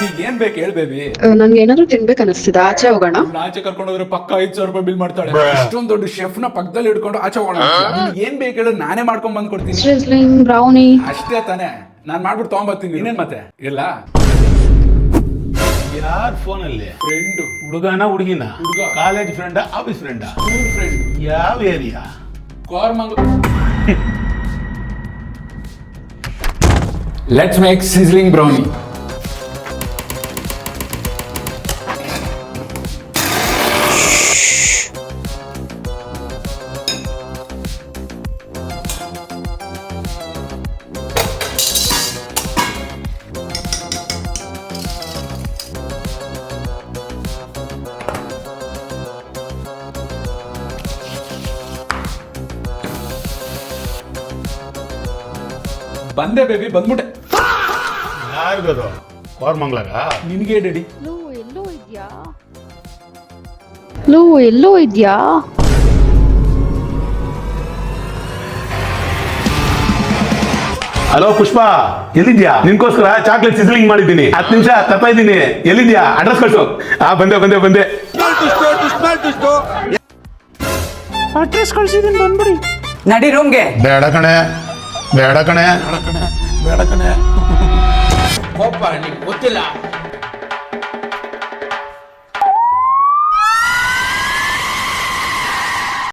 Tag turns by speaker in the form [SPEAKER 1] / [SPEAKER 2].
[SPEAKER 1] ನಿನಗೆ ಏನ್ ಬೇಕು ಹೇಳ್ ಬೇಬಿ.
[SPEAKER 2] ನನ್ಗೆ ಏನಾದ್ರು ತಿನ್ಬೇಕು ಅನಿಸ್ತಿದೆ, ಆಚೆ ಹೋಗೋಣ.
[SPEAKER 1] ಆಚೆ ಕರ್ಕೊಂಡು ಹೋದ್ರೆ ಪಕ್ಕ 5,000 ರೂಪಾಯಿ ಬಿಲ್ ಮಾಡ್ತಾಳೆ. ಇಷ್ಟೊಂದು ದೊಡ್ಡ ಶೆಫ್ ನ ಪಕ್ಕದಲ್ಲಿ ಹಿಡ್ಕೊಂಡು ಆಚೆ ಹೋಗೋಣ. ನಿನಗೆ ಏನ್ ಬೇಕು ಹೇಳು, ನಾನೇ ಮಾಡ್ಕೊಂಡ್ ಬಂದ್ ಕೊಡ್ತೀನಿ.
[SPEAKER 2] ಸಿಸ್ಲಿಂಗ್ ಬ್ರೌನಿ
[SPEAKER 1] ಅಷ್ಟೇ ತಾನೇ, ನಾನ್ ಮಾಡ್ಬಿಟ್ಟು ತಗೊಂಬರ್ತೀನಿ. ಇನ್ನೇನ್ ಮತ್ತೆ ಇಲ್ಲ.
[SPEAKER 3] ಯಾರ್ ಫೋನ್ ಅಲ್ಲಿ?
[SPEAKER 1] ಫ್ರೆಂಡ್.
[SPEAKER 3] ಹುಡುಗನ ಹುಡುಗಿನ?
[SPEAKER 1] ಹುಡುಗ.
[SPEAKER 3] College friend office friend?
[SPEAKER 1] School friend.
[SPEAKER 3] ಯಾವ area?
[SPEAKER 1] Koramangala. Let's make sizzling brownie. ಬಂದೆ ಬೇಬಿ, ಬಂದ್ಬಿಟ್ಟೆ.
[SPEAKER 3] ಯಾರಿಗದು? ಕೋರಮಂಗ್ಲಾಗ?
[SPEAKER 1] ನಿನಗೆ ಡ್ಯಾಡಿ.
[SPEAKER 2] ಎಲ್ಲೋ ಇದ್ಯಾ?
[SPEAKER 3] ಹಲೋ ಪುಷ್ಪ, ಎಲ್ಲಿದ್ಯಾ? ನಿನ್ಕೋಸ್ಕರ ಚಾಕ್ಲೇಟ್ ಸಿಸ್ಲಿಂಗ್ ಮಾಡಿದ್ದೀನಿ. 10 ನಿಮಿಷ ತರ್ತಾ ಇದ್ದೀನಿ. ಎಲ್ಲಿದ್ಯಾ? ಅಡ್ರೆಸ್ ಕಳ್ಸು. ಬಂದೆ.
[SPEAKER 1] ಅಡ್ರೆಸ್ ಕಳ್ಸಿದೀನಿ, ಬಂದ್ಬಿಡಿ.
[SPEAKER 4] ನಡಿ ರೂಮ್ಗೆ.
[SPEAKER 3] ಬೇಡ ಕಣೆ.
[SPEAKER 1] ಕೋಪ ನಿಮ್ಗೆ ಗೊತ್ತಿಲ್ಲ.